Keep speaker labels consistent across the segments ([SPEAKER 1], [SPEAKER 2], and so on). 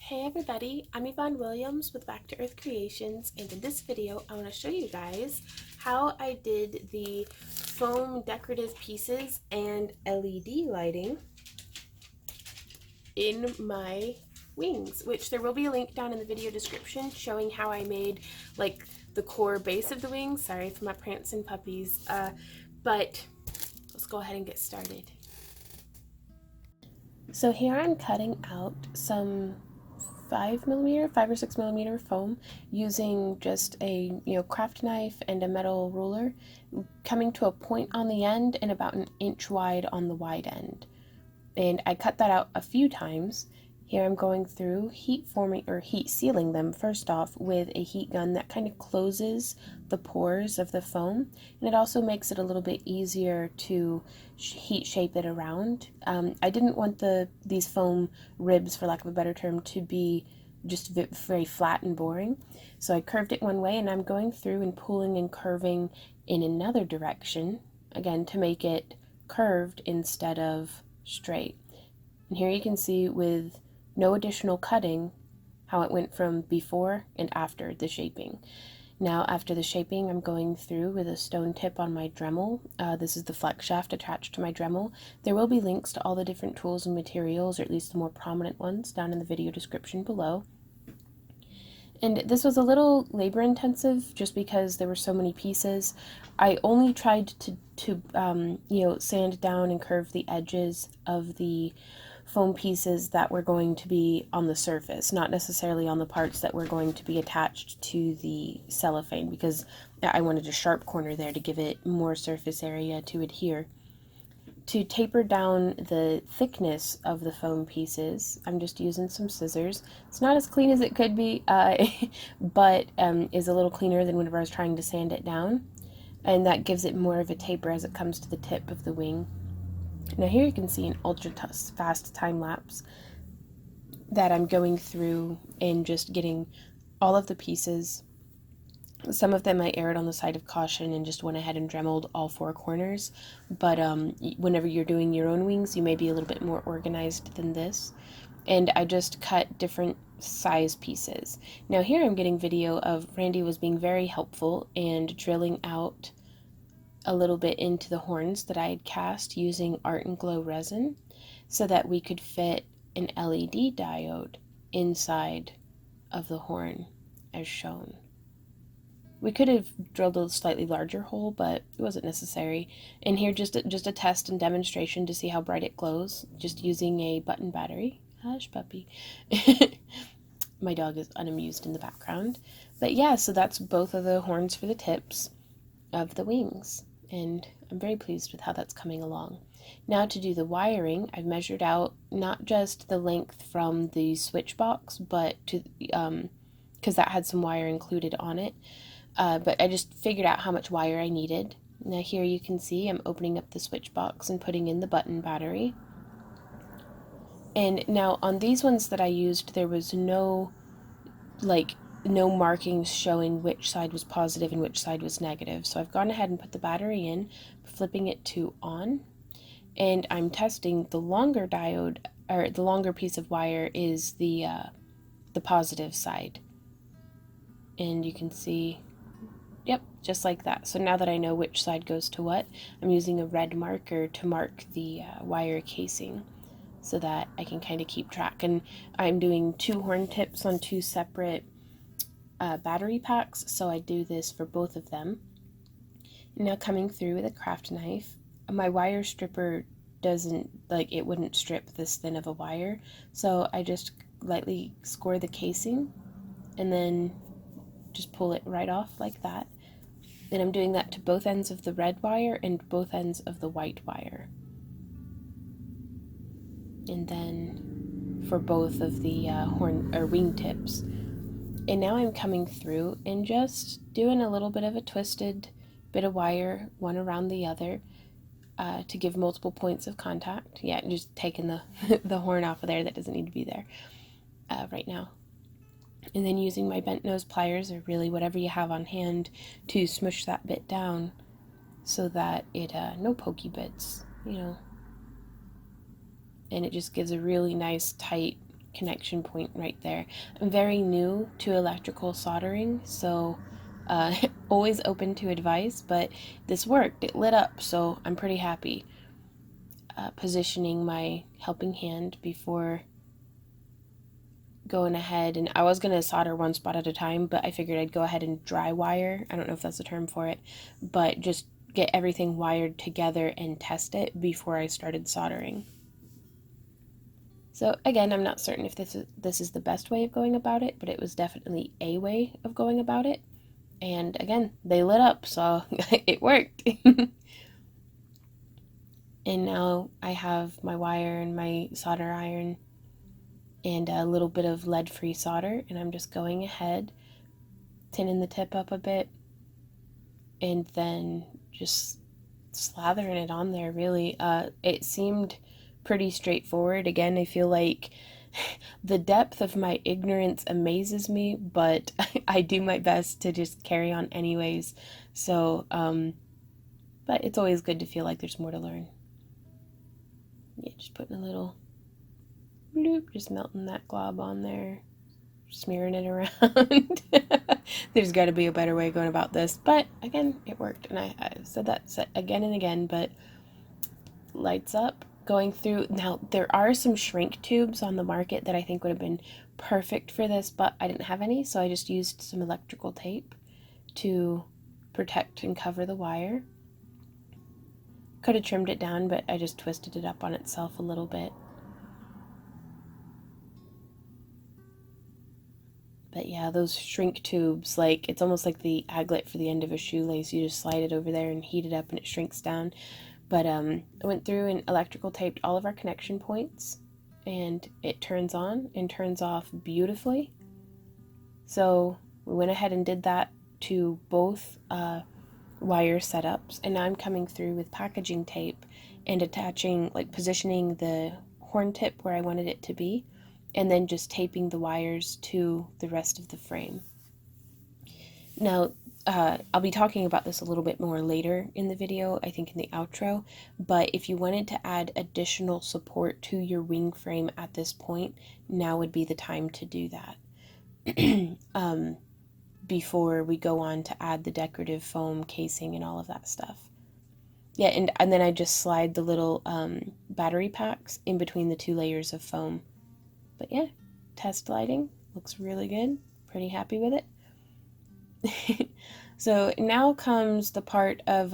[SPEAKER 1] Hey everybody, I'm Yvonne Williams with Back to Earth Creations, and in this video I want to show you guys how I did the foam decorative pieces and LED lighting in my wings, which there will be a link down in the video description showing how I made like the core base of the wings. Sorry for my prancing puppies, but let's go ahead and get started. So here I'm cutting out some 5 or 6 millimeter foam using just a craft knife and a metal ruler, coming to a point on the end and about an inch wide on the wide end. And I cut that out a few times. Here I'm going through heat sealing them first off with a heat gun that kind of closes the pores of the foam, and it also makes it a little bit easier to heat shape it around. I didn't want these foam ribs, for lack of a better term, to be just very flat and boring, so I curved it one way, and I'm going through and pulling and curving in another direction, again to make it curved instead of straight. And here you can see with no additional cutting how it went from before and after the shaping. Now after the shaping, I'm going through with a stone tip on my Dremel. This is the flex shaft attached to my Dremel. There will be links to all the different tools and materials, or at least the more prominent ones, down in the video description below. And this was a little labor intensive just because there were so many pieces. I only tried to sand down and curve the edges of the foam pieces that were going to be on the surface, not necessarily on the parts that were going to be attached to the cellophane, because I wanted a sharp corner there to give it more surface area to adhere. To taper down the thickness of the foam pieces, I'm just using some scissors. It's not as clean as it could be, but is a little cleaner than whenever I was trying to sand it down, and that gives it more of a taper as it comes to the tip of the wing. Now here you can see an ultra fast time lapse that I'm going through and just getting all of the pieces. Some of them I erred on the side of caution and just went ahead and Dremeled all four corners, but whenever you're doing your own wings, you may be a little bit more organized than this. And I just cut different size pieces. Now here I'm getting video of Randy was being very helpful and drilling out a little bit into the horns that I had cast using Art and Glow resin so that we could fit an LED diode inside of the horn as shown. We could have drilled a slightly larger hole, but it wasn't necessary. And here just a test and demonstration to see how bright it glows, just using a button battery. Hush, puppy. My dog is unamused in the background. But yeah, so that's both of the horns for the tips of the wings, and I'm very pleased with how that's coming along. Now to do the wiring, I've measured out not just the length from the switch box, but to because that had some wire included on it. But I just figured out how much wire I needed. Now here you can see I'm opening up the switch box and putting in the button battery. And now on these ones that I used, there was no markings showing which side was positive and which side was negative. So I've gone ahead and put the battery in, flipping it to on, and I'm testing the longer diode, or the longer piece of wire is the positive side. And you can see, yep, just like that. So now that I know which side goes to what, I'm using a red marker to mark the wire casing so that I can kind of keep track. And I'm doing 2 horn tips on 2 separate battery packs, so I do this for both of them. Now coming through with a craft knife, my wire stripper wouldn't strip this thin of a wire, so I just lightly score the casing and then just pull it right off like that. And I'm doing that to both ends of the red wire and both ends of the white wire. And then for both of the horn or wing tips. And now I'm coming through and just doing a little bit of a twisted bit of wire, one around the other, to give multiple points of contact. Yeah, just taking the, the horn off of there that doesn't need to be there right now. And then using my bent nose pliers, or really whatever you have on hand, to smush that bit down so that it, no pokey bits, And it just gives a really nice, tight connection point right there. I'm very new to electrical soldering, so always open to advice, but this worked. It lit up, so I'm pretty happy. Positioning my helping hand before going ahead, and I was going to solder one spot at a time, but I figured I'd go ahead and dry wire. I don't know if that's the term for it, but just get everything wired together and test it before I started soldering. So again, I'm not certain if this is the best way of going about it, but it was definitely a way of going about it. And again, they lit up, so it worked. And now I have my wire and my solder iron and a little bit of lead-free solder, and I'm just going ahead, tinning the tip up a bit, and then just slathering it on there, really. It seemed pretty straightforward. Again, I feel like the depth of my ignorance amazes me, but I do my best to just carry on anyways. So, but it's always good to feel like there's more to learn. Yeah, just putting a little bloop, just melting that glob on there, smearing it around. There's got to be a better way of going about this, but again, it worked, and I said that again and again, but lights up. Going through, now there are some shrink tubes on the market that I think would have been perfect for this, but I didn't have any, so I just used some electrical tape to protect and cover the wire. Could have trimmed it down, but I just twisted it up on itself a little bit. But yeah, those shrink tubes, like, it's almost like the aglet for the end of a shoelace. You just slide it over there and heat it up and it shrinks down. But I went through and electrical taped all of our connection points, and it turns on and turns off beautifully. So we went ahead and did that to both wire setups, and now I'm coming through with packaging tape and attaching, like, positioning the horn tip where I wanted it to be, and then just taping the wires to the rest of the frame. Now, I'll be talking about this a little bit more later in the video, I think in the outro, but if you wanted to add additional support to your wing frame at this point, now would be the time to do that. Before we go on to add the decorative foam casing and all of that stuff. Yeah, and then I just slide the little battery packs in between the two layers of foam. But yeah, test lighting looks really good. Pretty happy with it. So now comes the part of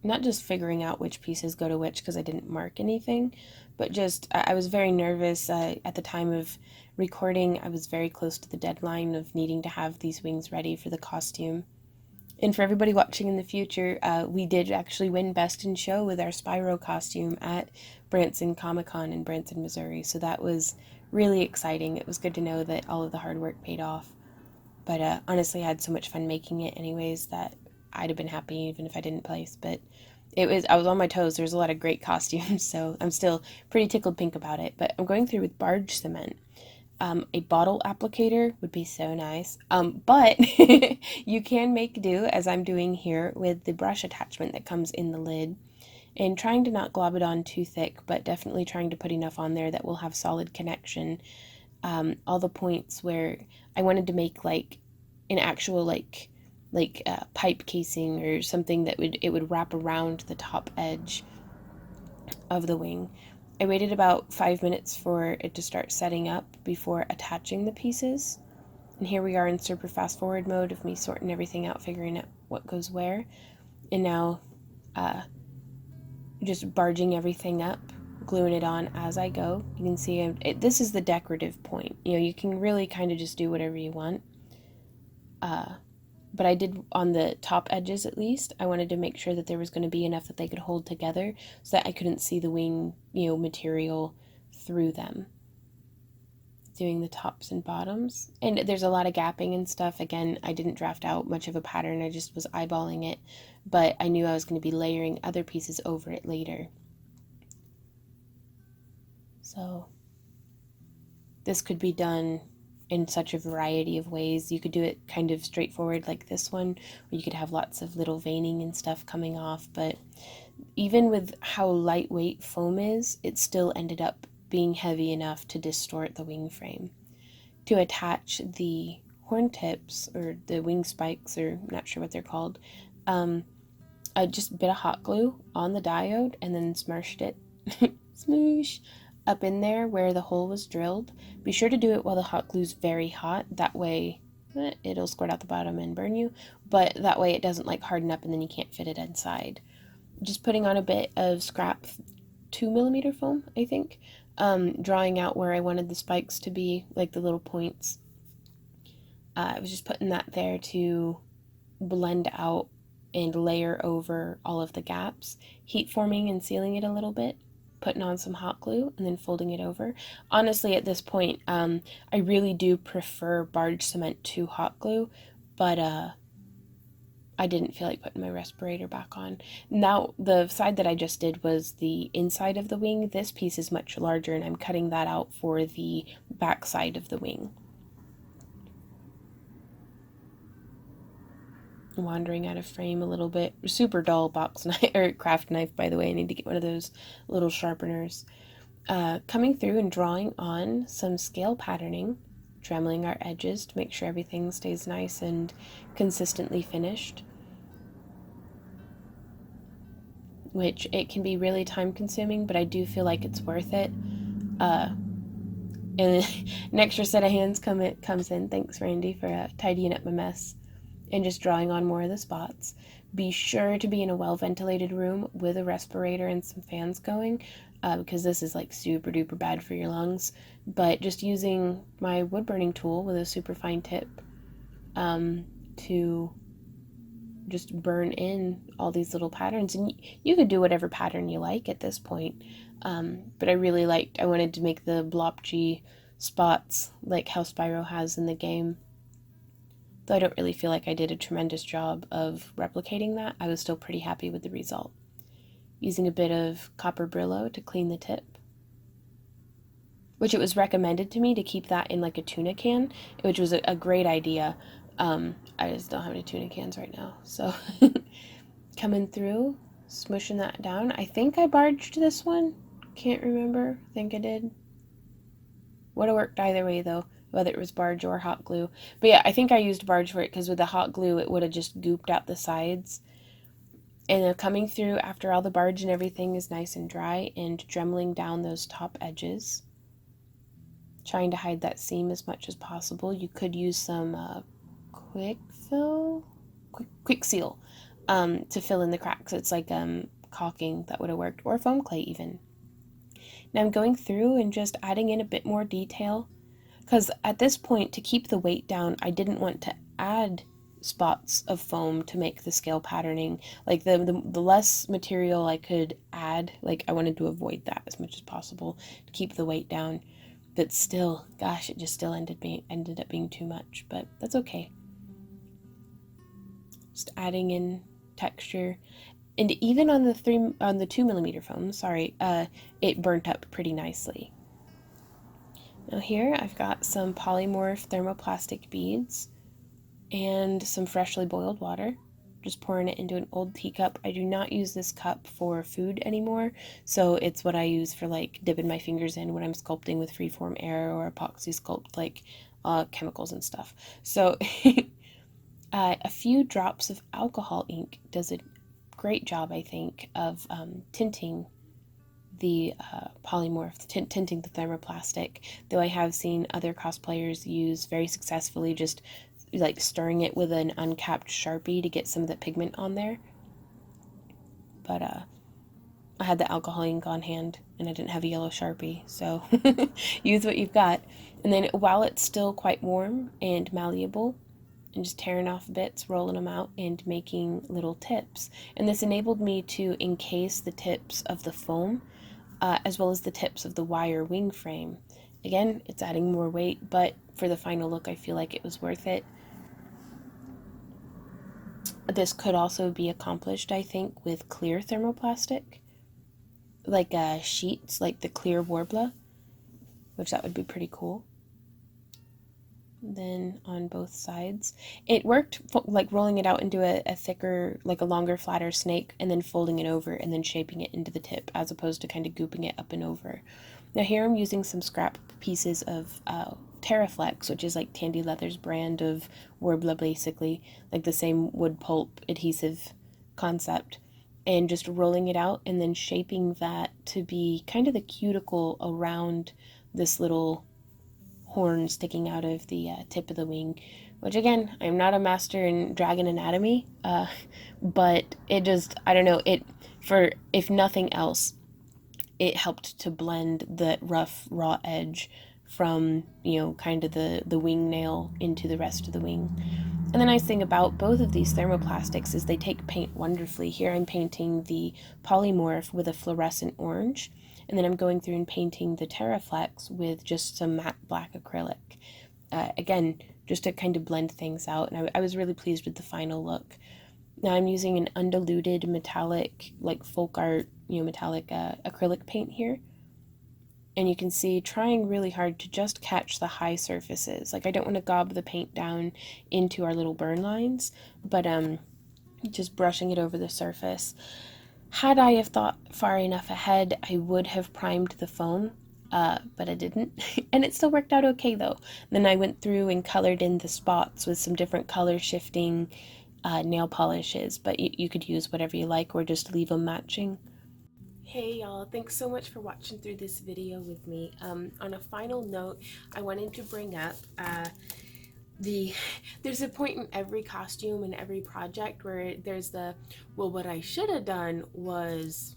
[SPEAKER 1] not just figuring out which pieces go to which, because I didn't mark anything, but just I was very nervous at the time of recording. I was very close to the deadline of needing to have these wings ready for the costume. And for everybody watching in the future, we did actually win Best in Show with our Spyro costume at Branson Comic-Con in Branson, Missouri. So that was really exciting. It was good to know that all of the hard work paid off. But honestly, I had so much fun making it anyways that I'd have been happy even if I didn't place. But I was on my toes. There's a lot of great costumes, so I'm still pretty tickled pink about it. But I'm going through with barge cement. A bottle applicator would be so nice, but you can make do, as I'm doing here, with the brush attachment that comes in the lid, and trying to not glob it on too thick, but definitely trying to put enough on there that will have solid connection. All the points where I wanted to make like an actual like pipe casing or something that would wrap around the top edge of the wing. I waited about 5 minutes for it to start setting up before attaching the pieces. And here we are in super fast forward mode of me sorting everything out, figuring out what goes where. And now just barging everything up, gluing it on as I go. You can see this is the decorative point. You know, you can really kind of just do whatever you want. But I did on the top edges at least. I wanted to make sure that there was going to be enough that they could hold together so that I couldn't see the wing, material through them. Doing the tops and bottoms. And there's a lot of gapping and stuff. Again, I didn't draft out much of a pattern. I just was eyeballing it. But I knew I was going to be layering other pieces over it later. So this could be done in such a variety of ways. You could do it kind of straightforward like this one, or you could have lots of little veining and stuff coming off, but even with how lightweight foam is, it still ended up being heavy enough to distort the wing frame. To attach the horn tips, or the wing spikes, or I'm not sure what they're called, I just bit a hot glue on the diode and then smushed it, smoosh, up in there where the hole was drilled. Be sure to do it while the hot glue's very hot, that way it'll squirt out the bottom and burn you, but that way it doesn't like harden up and then you can't fit it inside. Just putting on a bit of scrap 2mm foam, I think, drawing out where I wanted the spikes to be, like the little points. I was just putting that there to blend out and layer over all of the gaps, heat forming and sealing it a little bit, putting on some hot glue, and then folding it over. Honestly, at this point, I really do prefer barge cement to hot glue, but I didn't feel like putting my respirator back on. Now, the side that I just did was the inside of the wing. This piece is much larger, and I'm cutting that out for the back side of the wing. Wandering out of frame a little bit. Super dull box knife, or craft knife, by the way. I need to get one of those little sharpeners. Coming through and drawing on some scale patterning, dremeling our edges to make sure everything stays nice and consistently finished. Which it can be really time consuming, but I do feel like it's worth it. And an extra set of hands comes in. Thanks, Randy, for tidying up my mess and just drawing on more of the spots. Be sure to be in a well-ventilated room with a respirator and some fans going, because this is like super duper bad for your lungs. But just using my wood burning tool with a super fine tip to just burn in all these little patterns. And you could do whatever pattern you like at this point. But I wanted to make the blotchy spots like how Spyro has in the game. Though I don't really feel like I did a tremendous job of replicating that, I was still pretty happy with the result. Using a bit of copper Brillo to clean the tip, which it was recommended to me to keep that in like a tuna can, which was a great idea. I just don't have any tuna cans right now, so coming through, smushing that down. I think I barged this one. Can't remember. I think I did. Would have worked either way though, whether it was barge or hot glue. But yeah, I think I used barge for it because with the hot glue it would have just gooped out the sides. And coming through after all the barge and everything is nice and dry, and dremeling down those top edges, trying to hide that seam as much as possible. You could use some quick seal to fill in the cracks. It's like caulking that would have worked, or foam clay even. Now I'm going through and just adding in a bit more detail, because at this point, to keep the weight down, I didn't want to add spots of foam to make the scale patterning. Like the less material I could add, like I wanted to avoid that as much as possible to keep the weight down. But still, gosh, it just still ended up being too much, but that's okay. Just adding in texture. And even on the 2mm foam, it burnt up pretty nicely. Now here I've got some polymorph thermoplastic beads and some freshly boiled water. Just pouring it into an old teacup. I do not use this cup for food anymore, so it's what I use for like dipping my fingers in when I'm sculpting with freeform air or epoxy sculpt, like chemicals and stuff. So a few drops of alcohol ink does a great job, I think, of tinting the polymorph, tinting the thermoplastic, though I have seen other cosplayers use very successfully just like stirring it with an uncapped Sharpie to get some of the pigment on there. But I had the alcohol ink on hand and I didn't have a yellow Sharpie, so use what you've got. And then while it's still quite warm and malleable, and just tearing off bits, rolling them out, and making little tips. And this enabled me to encase the tips of the foam, as well as the tips of the wire wing frame. Again, it's adding more weight, but for the final look, I feel like it was worth it. This could also be accomplished, I think, with clear thermoplastic, like sheets, like the clear Warbler, which that would be pretty cool. Then on both sides, it worked like rolling it out into a thicker, like a longer, flatter snake, and then folding it over and then shaping it into the tip, as opposed to kind of gooping it up and over. Now here I'm using some scrap pieces of Terraflex, which is like Tandy Leather's brand of Worbla, basically, like the same wood pulp adhesive concept, and just rolling it out and then shaping that to be kind of the cuticle around this little horn sticking out of the tip of the wing, which again, I'm not a master in dragon anatomy, but it just, I don't know, for if nothing else, it helped to blend the rough, raw edge from, kind of the wing nail into the rest of the wing. And the nice thing about both of these thermoplastics is they take paint wonderfully. Here I'm painting the polymorph with a fluorescent orange, and then I'm going through and painting the Terraflex with just some matte black acrylic. Again, just to kind of blend things out, and I was really pleased with the final look. Now I'm using an undiluted metallic, like folk art, metallic acrylic paint here. And you can see trying really hard to just catch the high surfaces. Like I don't want to gob the paint down into our little burn lines, but just brushing it over the surface. Had I have thought far enough ahead, I would have primed the foam, but I didn't. And it still worked out okay though. Then I went through and colored in the spots with some different color shifting nail polishes, but you could use whatever you like or just leave them matching. Hey y'all, thanks so much for watching through this video with me. On a final note, I wanted to bring up there's a point in every costume and every project where there's well, what I should have done was ...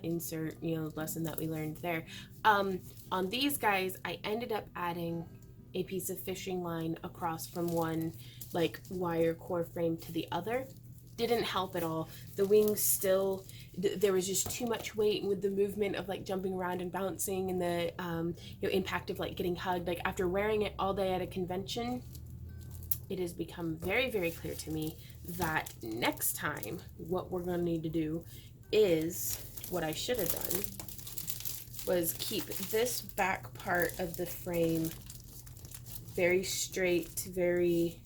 [SPEAKER 1] insert, lesson that we learned there. On these guys, I ended up adding a piece of fishing line across from one like wire core frame to the other. Didn't help at all. The wings still, there was just too much weight, and with the movement of like jumping around and bouncing and the impact of like getting hugged, like after wearing it all day at a convention, it has become very, very clear to me that next time what we're going to need to do is, what I should have done was keep this back part of the frame very straight, very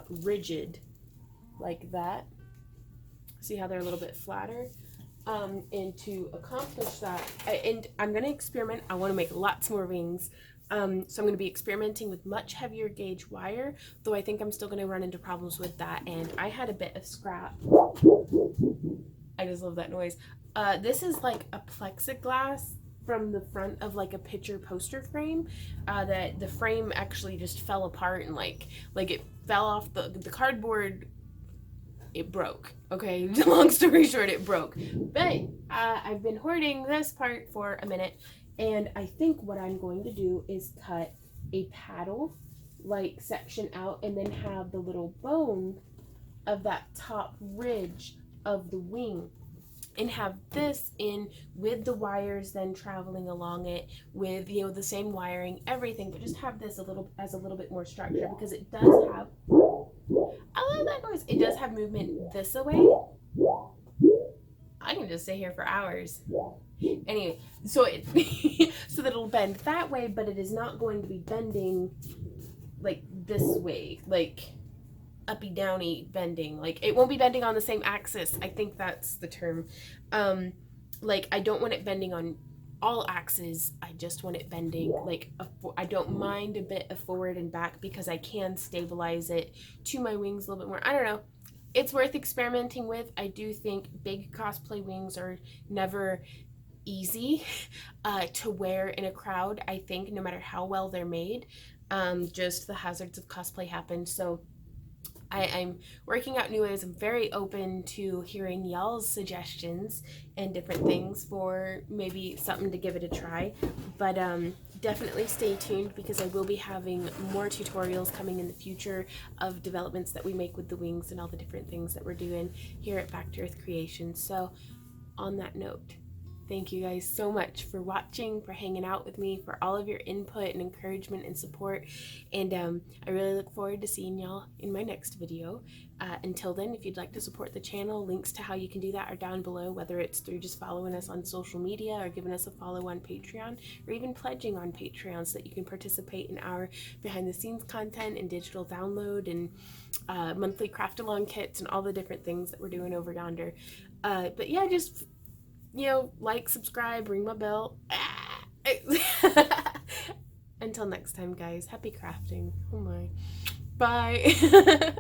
[SPEAKER 1] rigid, like that. See how they're a little bit flatter? And to accomplish that, and I'm going to experiment. I want to make lots more wings. So I'm going to be experimenting with much heavier gauge wire, though I think I'm still going to run into problems with that. And I had a bit of scrap. I just love that noise. This is like a plexiglass from the front of like a picture poster frame, that the frame actually just fell apart and like it fell off the cardboard. It broke. Okay, long story short, it broke. But I've been hoarding this part for a minute, and I think what I'm going to do is cut a paddle like section out and then have the little bone of that top ridge of the wing, and have this in with the wires then traveling along it with the same wiring, everything, but just have this a little bit more structure, because it does have, I love that noise, it does have movement this way. I can just stay here for hours. Anyway, so it so that it'll bend that way, but it is not going to be bending like this way, like uppy downy bending. Like it won't be bending on the same axis. I think that's the term. Like I don't want it bending on all axes. I just want it bending like I don't mind a bit of forward and back, because I can stabilize it to my wings a little bit more. I don't know. It's worth experimenting with. I do think big cosplay wings are never easy to wear in a crowd. I think no matter how well they're made, just the hazards of cosplay happen. So I'm working out new ways. I'm very open to hearing y'all's suggestions and different things for maybe something to give it a try. But definitely stay tuned, because I will be having more tutorials coming in the future of developments that we make with the wings and all the different things that we're doing here at Back to Earth Creations. So on that note, thank you guys so much for watching, for hanging out with me, for all of your input and encouragement and support. And I really look forward to seeing y'all in my next video. Until then, if you'd like to support the channel, links to how you can do that are down below, whether it's through just following us on social media or giving us a follow on Patreon, or even pledging on Patreon so that you can participate in our behind the scenes content and digital download and monthly craft along kits and all the different things that we're doing over yonder. But yeah, just like, subscribe, ring my bell. Until next time, guys. Happy crafting. Oh my. Bye.